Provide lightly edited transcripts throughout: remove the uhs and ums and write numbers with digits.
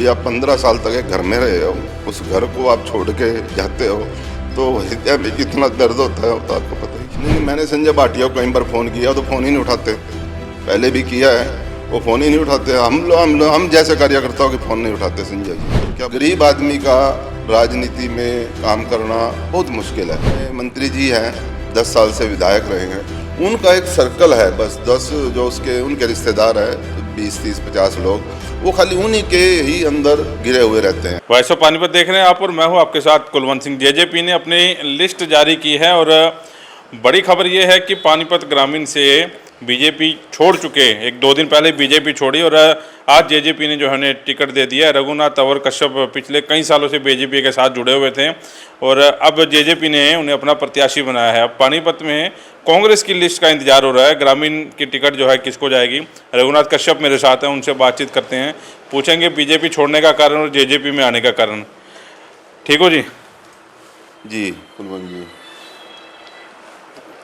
अभी आप 15 साल तक एक घर में रहे हो, उस घर को आप छोड़ के जाते हो तो हृदय में कितना दर्द होता है तो आपको पता ही नहीं। मैंने संजय भाटिया को कई बार फ़ोन किया तो फ़ोन ही नहीं उठाते, पहले भी किया है, वो फ़ोन ही नहीं उठाते। हम जैसे कार्यकर्ताओं के फ़ोन नहीं उठाते संजय जी। क्या गरीब आदमी का राजनीति में काम करना बहुत मुश्किल है। मंत्री जी हैं, 10 साल से विधायक रहे हैं, उनका एक सर्कल है, बस 10 जो उनके रिश्तेदार है, 20, 30, 50 लोग, वो खाली उन्हीं के ही अंदर गिरे हुए रहते हैं। वॉइस ऑफ पानीपत देख रहे हैं आप और मैं हूं आपके साथ कुलवंत सिंह। जेजेपी ने अपनी लिस्ट जारी की है और बड़ी खबर ये है कि पानीपत ग्रामीण से बीजेपी छोड़ चुके, 1-2 दिन पहले बीजेपी छोड़ी और आज जेजेपी ने जो है टिकट दे दिया है। रघुनाथ और कश्यप पिछले कई सालों से बीजेपी के साथ जुड़े हुए थे और अब जेजेपी ने उन्हें अपना प्रत्याशी बनाया है। अब पानीपत में कांग्रेस की लिस्ट का इंतजार हो रहा है, ग्रामीण की टिकट जो है किसको जाएगी। रघुनाथ कश्यप मेरे साथ हैं, उनसे बातचीत करते हैं, पूछेंगे बीजेपी छोड़ने का कारण और जेजेपी में आने का कारण। ठीक हो जी? जी कुलवंत जी,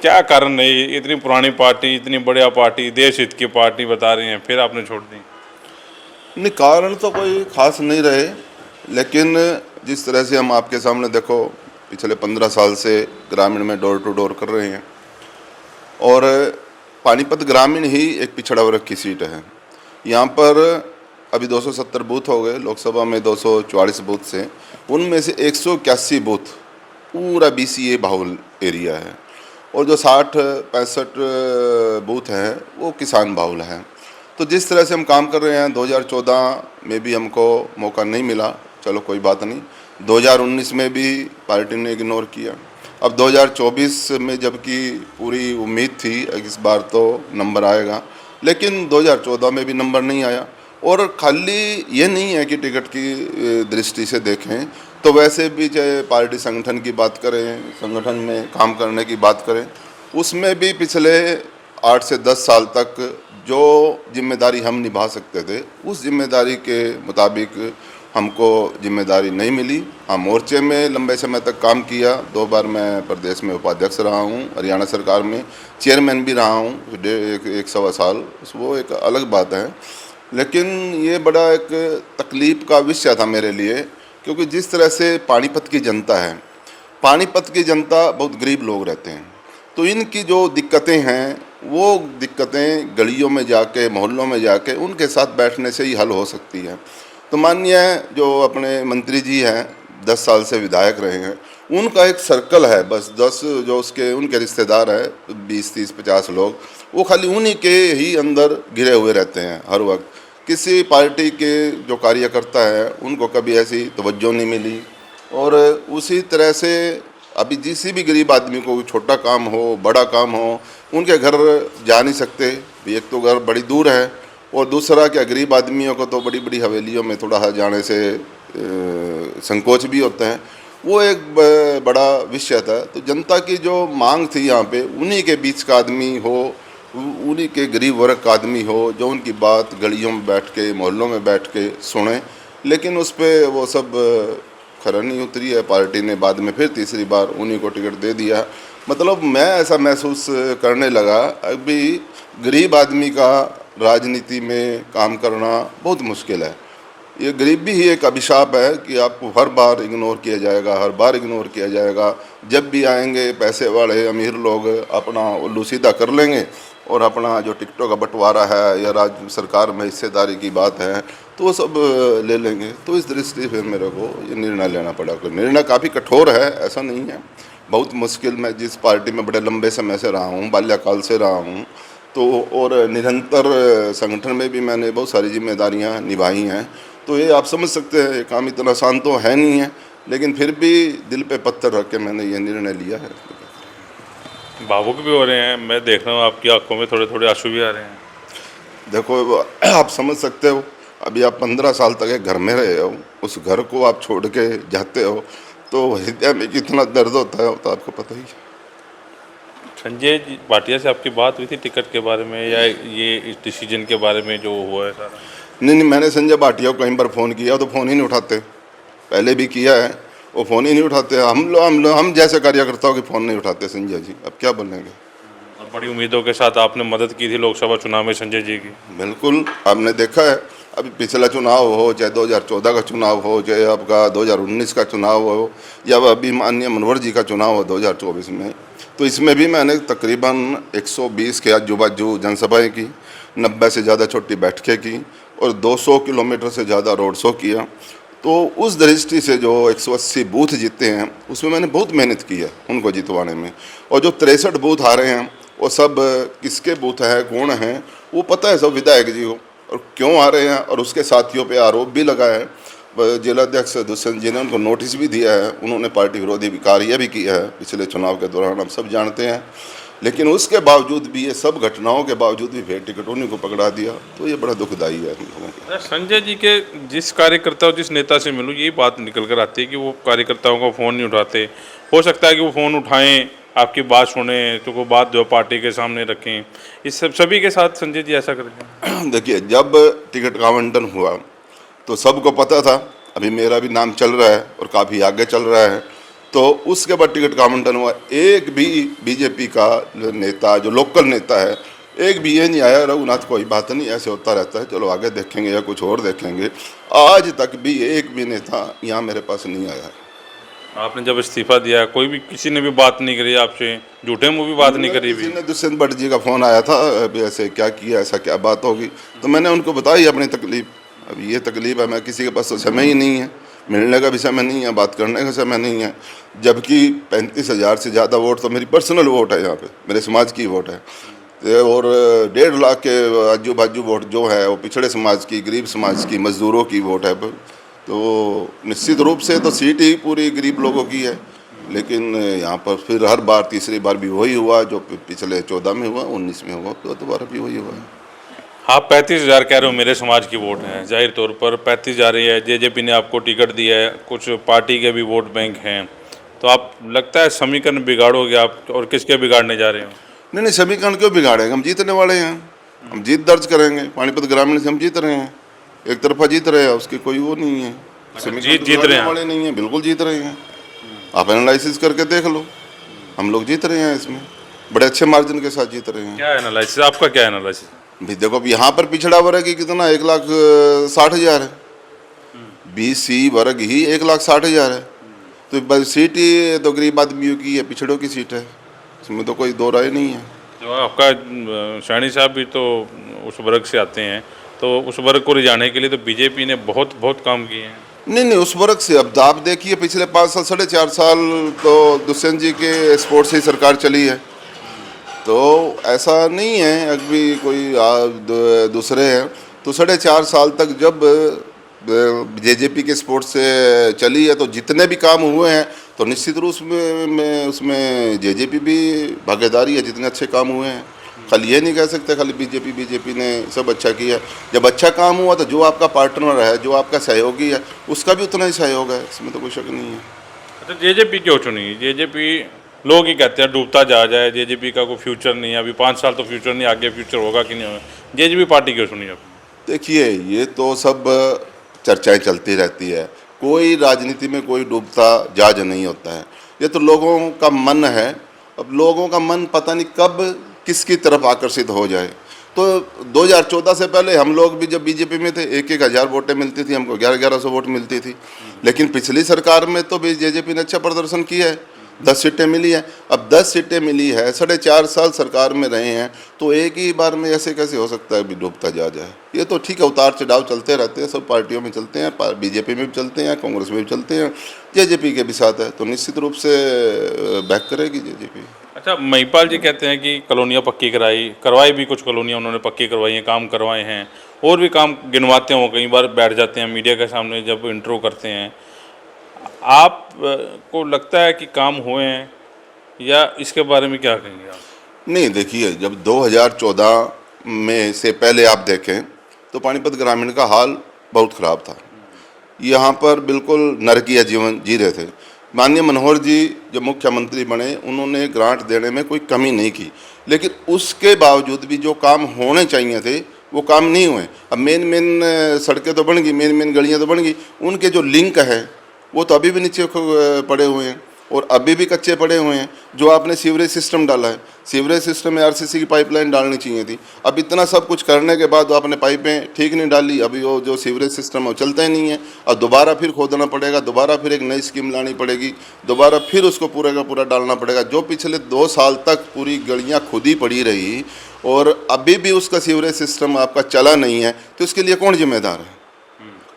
क्या कारण है? इतनी पुरानी पार्टी, इतनी बढ़िया पार्टी, देश हित की पार्टी बता रही हैं, फिर आपने छोड़ दी? नहीं, कारण तो कोई खास नहीं रहे, लेकिन जिस तरह से हम आपके सामने देखो पिछले 15 साल से ग्रामीण में डोर टू डोर कर रहे हैं और पानीपत ग्रामीण ही एक पिछड़ा वर्ग की सीट है। यहाँ पर अभी 270 बूथ हो गए, लोकसभा में 244 बूथ से, उनमें से 181 बूथ पूरा BCA बाहुल एरिया है और जो 60-65 बूथ हैं वो किसान बाहुल हैं। तो जिस तरह से हम काम कर रहे हैं, 2014 में भी हमको मौका नहीं मिला, चलो कोई बात नहीं, 2019 में भी पार्टी ने इग्नोर किया, अब 2024 में जबकि पूरी उम्मीद थी इस बार तो नंबर आएगा, लेकिन 2014 में भी नंबर नहीं आया। और खाली ये नहीं है कि टिकट की दृष्टि से देखें तो वैसे भी चाहे पार्टी संगठन की बात करें, संगठन में काम करने की बात करें, उसमें भी पिछले 8 से 10 साल तक जो जिम्मेदारी हम निभा सकते थे उस जिम्मेदारी के मुताबिक हमको जिम्मेदारी नहीं मिली। हाँ, मोर्चे में लंबे समय तक काम किया, 2 बार मैं प्रदेश में उपाध्यक्ष रहा हूँ, हरियाणा सरकार में चेयरमैन भी रहा हूँ 1 सवा साल, वो एक अलग बात है। लेकिन ये बड़ा एक तकलीफ़ का विषय था मेरे लिए, क्योंकि जिस तरह से पानीपत की जनता है, पानीपत की जनता बहुत गरीब लोग रहते हैं, तो इनकी जो दिक्कतें हैं वो दिक्कतें गलियों में जाके, मोहल्लों में जाके उनके साथ बैठने से ही हल हो सकती है। तो माननीय जो अपने मंत्री जी हैं, 10 साल से विधायक रहे हैं, उनका एक सर्कल है, बस 10 जो उनके रिश्तेदार हैं, 20, 30, 50 लोग, वो खाली उन्हीं के ही अंदर घिरे हुए रहते हैं हर वक्त। किसी पार्टी के जो कार्यकर्ता हैं उनको कभी ऐसी तवज्जो नहीं मिली और उसी तरह से अभी किसी भी गरीब आदमी को छोटा काम हो, बड़ा काम हो, उनके घर जा नहीं सकते। एक तो घर बड़ी दूर है और दूसरा क्या, गरीब आदमियों को तो बड़ी बड़ी हवेलियों में थोड़ा जाने से संकोच भी होता है। वो एक बड़ा विषय था। तो जनता की जो मांग थी यहाँ पे, उन्हीं के बीच का आदमी हो, उन्हीं के गरीब वर्ग का आदमी हो जो उनकी बात गलियों में बैठ के, मोहल्लों में बैठ के सुने, लेकिन उस पर वो सब खरा नहीं उतरी है। पार्टी ने बाद में फिर तीसरी बार उन्हीं को टिकट दे दिया। मतलब मैं ऐसा महसूस करने लगा अभी गरीब आदमी का राजनीति में काम करना बहुत मुश्किल है। ये गरीबी ही एक अभिशाप है कि आपको हर बार इग्नोर किया जाएगा, हर बार इग्नोर किया जाएगा। जब भी आएंगे पैसे वाले अमीर लोग अपना उल्लू सीधा कर लेंगे और अपना जो टिकटों का बंटवारा है या राज्य सरकार में हिस्सेदारी की बात है तो वो सब ले लेंगे। तो इस दृष्टि से फिर मेरे को ये निर्णय लेना पड़ा। निर्णय काफ़ी कठोर है, ऐसा नहीं है, बहुत मुश्किल। मैं जिस पार्टी में बड़े लंबे समय से रहा हूँ, बाल्यकाल से रहा हूँ, तो और निरंतर संगठन में भी मैंने बहुत सारी जिम्मेदारियाँ निभाई हैं, तो ये आप समझ सकते हैं ये काम इतना आसान तो है नहीं है, लेकिन फिर भी दिल पे पत्थर रख के मैंने ये निर्णय लिया है। भावुक भी हो रहे हैं, मैं देख रहा हूँ आपकी आंखों में थोड़े थोड़े आंसू भी आ रहे हैं। देखो, आप समझ सकते हो, अभी आप 15 साल तक एक घर में रहे हो, उस घर को आप छोड़ के जाते हो तो हृदय में कितना दर्द होता है तो आपको पता ही है। संजय भाटिया से आपकी बात हुई थी टिकट के बारे में या ये इस डिसीजन के बारे में जो हुआ है सारा? नहीं, मैंने संजय भाटिया को कई बार फ़ोन किया तो फ़ोन ही नहीं उठाते, पहले भी किया है, वो फ़ोन ही नहीं उठाते। हम जैसे कार्यकर्ताओं के फ़ोन नहीं उठाते संजय जी, अब क्या बोलेंगे। और बड़ी उम्मीदों के साथ आपने मदद की थी लोकसभा चुनाव में संजय जी की। बिल्कुल, आपने देखा है अभी पिछला चुनाव हो, चाहे 2014 का चुनाव हो, चाहे आपका 2019 का चुनाव हो, या अभी माननीय मनोहर जी का चुनाव हो 2024 में, तो इसमें भी मैंने तकरीबन 120 के आजू बाजू जनसभाएँ की, 90 से ज़्यादा छोटी बैठकें की और 200 किलोमीटर से ज़्यादा रोड शो किया। तो उस दृष्टि से जो 180 बूथ जीते हैं उसमें मैंने बहुत मेहनत की है उनको जितवाने में। और जो 63 बूथ आ रहे हैं वो सब किसके बूथ हैं, कौन हैं, वो पता है सब विधायक जी को, और क्यों आ रहे हैं। और उसके साथियों पे आरोप भी लगा है। जिलाध्यक्ष दुष्यंत जी ने उनको नोटिस भी दिया है, उन्होंने पार्टी विरोधी कार्य भी किया है पिछले चुनाव के दौरान, हम सब जानते हैं। लेकिन उसके बावजूद भी, ये सब घटनाओं के बावजूद भी फिर टिकट उन्हीं को पकड़ा दिया, तो ये बड़ा दुखदाई है हम लोगों को। संजय जी के जिस कार्यकर्ता और जिस नेता से मिलूँ यही बात निकल कर आती है कि वो कार्यकर्ताओं का फ़ोन नहीं उठाते। हो सकता है कि वो फ़ोन उठाएं, आपकी बात सुने, तो वो बात जो पार्टी के सामने रखें। इस सब सभी के साथ संजय जी ऐसा करेंगे? देखिए, जब टिकट का आवंटन हुआ तो सबको पता था, अभी मेरा भी नाम चल रहा है और काफ़ी आगे चल रहा है। तो उसके बाद टिकट का आवंटन हुआ, एक भी बीजेपी का नेता, जो लोकल नेता है, एक भी ये नहीं आया रघुनाथ कोई बात नहीं, ऐसे होता रहता है, चलो आगे देखेंगे या कुछ और देखेंगे। आज तक भी एक भी नेता यहाँ मेरे पास नहीं आया है। आपने जब इस्तीफा दिया कोई भी, किसी ने भी बात नहीं करी आपसे? झूठे मुँह भी बात नहीं करी? किसी ने दुष्यंत भट्ट जी का फ़ोन आया था, अभी ऐसे क्या किया, ऐसा क्या बात होगी, तो मैंने उनको बताई अपनी तकलीफ़। अब ये तकलीफ़ है, मैं किसी के पास तो समय ही नहीं है, मिलने का भी समय नहीं है, बात करने का समय नहीं है। जबकि 35,000 से ज़्यादा वोट तो मेरी पर्सनल वोट है, यहाँ पे मेरे समाज की वोट है। और 1.5 लाख के आजू बाजू वोट जो है वो पिछड़े समाज की, गरीब समाज की, मज़दूरों की वोट है। तो निश्चित रूप से तो सीट ही पूरी गरीब लोगों की है। लेकिन यहाँ पर फिर हर बार, तीसरी बार भी वही हुआ जो पिछले 14 में हुआ, 19 में हुआ, तो दोबारा भी वही हुआ है। आप 35,000 कह रहे हो मेरे समाज की वोट है, जाहिर तौर पर 35,000 ही है। जेजेपी ने आपको टिकट दिया है, कुछ पार्टी के भी वोट बैंक हैं, तो आप लगता है समीकरण बिगाड़ोगे आप, और किसके बिगाड़ने जा रहे हो? नहीं, समीकरण क्यों बिगाड़ेंगे, हम जीतने वाले हैं, हम जीत दर्ज करेंगे। पानीपत ग्रामीण से हम जीत रहे हैं, एक तरफा जीत रहे हैं, उसकी कोई वो नहीं है। जीत रहे हैं वाले नहीं है, बिल्कुल जीत रहे हैं। आप एनालिसिस करके देख लो, हम लोग जीत रहे हैं, इसमें बड़े अच्छे मार्जिन के साथ जीत रहे हैं। क्या एनालिसिस आपका, क्या एनालिसिस? भी देखो, अब यहाँ पर पिछड़ा वर्ग ही कितना, 1,60,000 है। BC वर्ग ही 1,60,000 है। तो बस सीट ही तो गरीब आदमियों की है, पिछड़ों की सीट है, इसमें तो कोई दो राय नहीं है। जो आपका सैनी साहब भी तो उस वर्ग से आते हैं, तो उस वर्ग को रिझाने के लिए तो बीजेपी ने बहुत बहुत काम किए हैं। नहीं, उस वर्ग से अब आप देखिए, पिछले 5 साल, 4.5 साल तो दुष्यंत जी के सपोर्ट से ही सरकार चली है। तो ऐसा नहीं है अभी कोई दूसरे हैं। तो 4.5 साल तक जब जेजेपी के सपोर्ट से चली है, तो जितने भी काम हुए हैं तो निश्चित रूप में उसमें जेजेपी भी भागीदारी है, जितने अच्छे काम हुए हैं। खाली ये नहीं कह सकते खाली बीजेपी ने सब अच्छा किया। जब अच्छा काम हुआ तो जो आपका पार्टनर है, जो आपका सहयोगी है, उसका भी उतना ही सहयोग है, इसमें तो कोई शक नहीं है। अच्छा, जेजेपी क्यों चुनी? जेजेपी लोग ही कहते हैं डूबता जा जाए, जेजेपी का कोई फ्यूचर नहीं है, अभी 5 साल तो फ्यूचर नहीं, आगे फ्यूचर होगा कि नहीं होगा। जेजेपी पार्टी क्यों चुनी आपने? देखिए, ये तो सब चर्चाएं चलती रहती है, कोई राजनीति में कोई डूबता जहाज नहीं होता है, ये तो लोगों का मन है। अब लोगों का मन पता नहीं कब किसकी तरफ आकर्षित हो जाए। तो 2014 से पहले हम लोग भी जब बीजेपी में थे, 1-1 हज़ार वोटें मिलती थी हमको, 1100 वोट मिलती थी। लेकिन पिछली सरकार में तो भी जेजेपी ने अच्छा प्रदर्शन किया है, 10 सीटें मिली हैं। अब 10 सीटें मिली है, 4.5 साल सरकार में रहे हैं, तो एक ही बार में ऐसे कैसे हो सकता है भी डूबता जा जाए? ये तो ठीक है, उतार चढ़ाव चलते रहते हैं, सब पार्टियों में चलते हैं, बीजेपी में भी चलते हैं, कांग्रेस में भी चलते हैं, जेजेपी के भी साथ है, तो निश्चित रूप से बैक करेगी जेजेपी। अच्छा, महिपाल जी कहते हैं कि कॉलोनियाँ पक्की करवाई भी, कुछ कॉलोनियाँ उन्होंने पक्की करवाई हैं, काम करवाए हैं, और भी काम गिनवाते हैं। वो कई बार बैठ जाते हैं मीडिया के सामने जब इंट्रो करते हैं। आप को लगता है कि काम हुए हैं, या इसके बारे में क्या कहेंगे आप? नहीं, देखिए, जब 2014 में से पहले आप देखें तो पानीपत ग्रामीण का हाल बहुत ख़राब था। यहाँ पर बिल्कुल नरकीय जीवन जी रहे थे। माननीय मनोहर जी जब मुख्यमंत्री बने, उन्होंने ग्रांट देने में कोई कमी नहीं की, लेकिन उसके बावजूद भी जो काम होने चाहिए थे वो काम नहीं हुए। अब मेन सड़कें तो बन गई, मेन गलियाँ तो बन गई, उनके जो लिंक है वो तो अभी भी नीचे पड़े हुए हैं। और अभी भी कच्चे पड़े हुए हैं। जो आपने सीवरेज सिस्टम डाला है, सीवरेज सिस्टम में आरसीसी की पाइपलाइन डालनी चाहिए थी। अब इतना सब कुछ करने के बाद आपने पाइपें ठीक नहीं डाली, अभी वो जो सीवरेज सिस्टम है वो चलता ही नहीं है। अब दोबारा फिर खोदना पड़ेगा, दोबारा फिर एक नई स्कीम लानी पड़ेगी, दोबारा फिर उसको पूरे का पूरा डालना पड़ेगा। जो पिछले 2 साल तक पूरी गलियाँ खुदी पड़ी रही और अभी भी उसका सीवरेज सिस्टम आपका चला नहीं है, तो इसके लिए कौन जिम्मेदार है?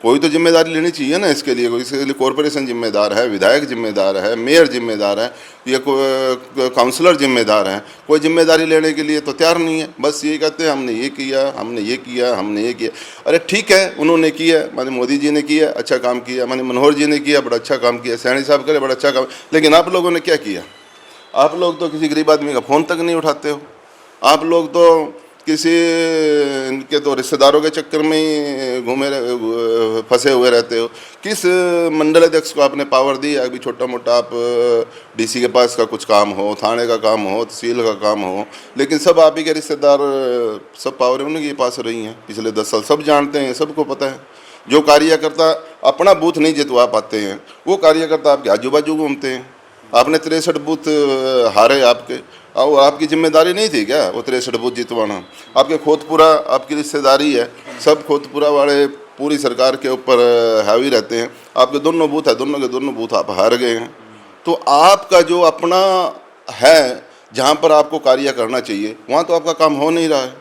कोई तो जिम्मेदारी लेनी चाहिए ना इसके लिए। इसके लिए कॉरपोरेशन जिम्मेदार है, विधायक जिम्मेदार है, मेयर जिम्मेदार है, या काउंसलर जिम्मेदार है। कोई जिम्मेदारी लेने के लिए तो तैयार नहीं है, बस यही कहते हैं हमने ये किया, हमने ये किया, हमने ये किया। अरे ठीक है, उन्होंने किया, माने मोदी जी ने किया, अच्छा काम किया, माने मनोहर जी ने किया, बड़ा अच्छा काम किया, सैनी साहब करे, बड़ा अच्छा काम। लेकिन आप लोगों ने क्या किया? आप लोग तो किसी गरीब आदमी का फ़ोन तक नहीं उठाते हो। आप लोग तो किसी इनके तो रिश्तेदारों के चक्कर में ही फंसे हुए रहते हो। किस मंडल अध्यक्ष को आपने पावर दी? अभी छोटा मोटा आप डीसी के पास का कुछ काम हो, थाने का काम हो, तहसील का काम हो, लेकिन सब आप ही के रिश्तेदार, सब पावर उनके पास रही हैं पिछले 10 साल। सब जानते हैं, सबको पता है। जो कार्यकर्ता अपना बूथ नहीं जितवा पाते हैं, वो कार्यकर्ता आपके आजू बाजू घूमते हैं। आपने 63 बूथ हारे आपके, और आपकी जिम्मेदारी नहीं थी क्या वो 63 बूथ जितवाना? आपके खोतपुरा आपकी रिश्तेदारी है, सब खोतपुरा वाले पूरी सरकार के ऊपर हावी रहते हैं। आपके दोनों बूथ है, दोनों के दोनों बूथ आप हार गए हैं। तो आपका जो अपना है, जहाँ पर आपको कार्य करना चाहिए, वहाँ तो आपका काम हो नहीं रहा है।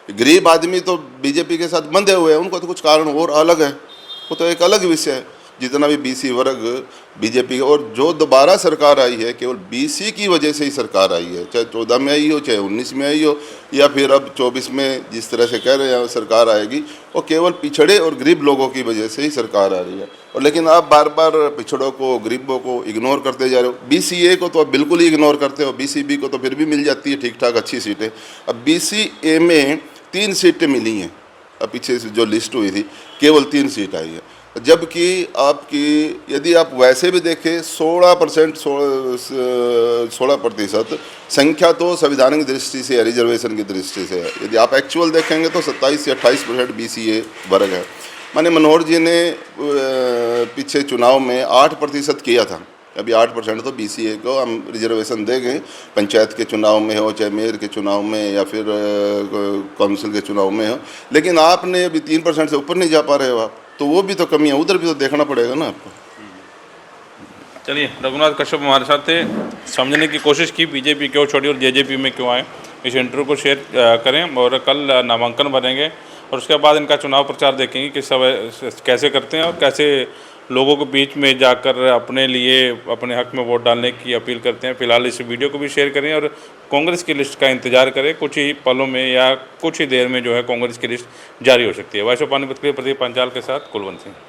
गरीब आदमी तो बीजेपी के साथ बंधे हुए हैं, उनको तो कुछ कारण और अलग है, वो तो एक अलग विषय है। जितना भी बीसी वर्ग बीजेपी, और जो दोबारा सरकार आई है केवल बीसी की वजह से ही सरकार आई है, चाहे 14 में आई हो, चाहे 19 में आई हो, या फिर अब 24 में जिस तरह से कह रहे हैं सरकार आएगी, वो केवल पिछड़े और गरीब लोगों की वजह से ही सरकार आ रही है। और लेकिन आप बार बार पिछड़ों को, गरीबों को इग्नोर करते जा रहे हो। BCA को तो आप बिल्कुल ही इग्नोर करते हो, BCB को तो फिर भी मिल जाती है ठीक ठाक अच्छी सीटें। अब BCA में 3 सीटें मिली हैं, अब पीछे से जो लिस्ट हुई थी केवल 3 सीट आई है, जबकि आपकी यदि आप वैसे भी देखें 16% संख्या तो संविधानिक दृष्टि से, रिजर्वेशन की दृष्टि से है। यदि आप एक्चुअल देखेंगे तो 27 से 28% BCA वर्ग है। माने मनोहर जी ने पीछे चुनाव में 8% किया था, अभी 8% तो BCA को हम रिजर्वेशन देंगे, पंचायत के चुनाव में हो, चाहे मेयर के चुनाव में, या फिर काउंसिल के चुनाव में हो। लेकिन आपने अभी 3% से ऊपर नहीं जा पा रहे हो आप, तो वो भी तो कमी है, उधर भी तो देखना पड़ेगा ना आपको। चलिए, रघुनाथ कश्यप हमारे साथ थे, समझने की कोशिश की बीजेपी क्यों छोड़ी और JJP में क्यों आए। इस इंटरव्यू को शेयर करें, और कल नामांकन भरेंगे और उसके बाद इनका चुनाव प्रचार देखेंगे किस समय कैसे करते हैं और कैसे लोगों के बीच में जाकर अपने लिए, अपने हक में वोट डालने की अपील करते हैं। फिलहाल इस वीडियो को भी शेयर करें और कांग्रेस की लिस्ट का इंतजार करें। कुछ ही पलों में या कुछ ही देर में जो है कांग्रेस की लिस्ट जारी हो सकती है। वॉइस ऑफ पानीपत के लिए प्रदीप पंचाल के साथ कुलवंत सिंह।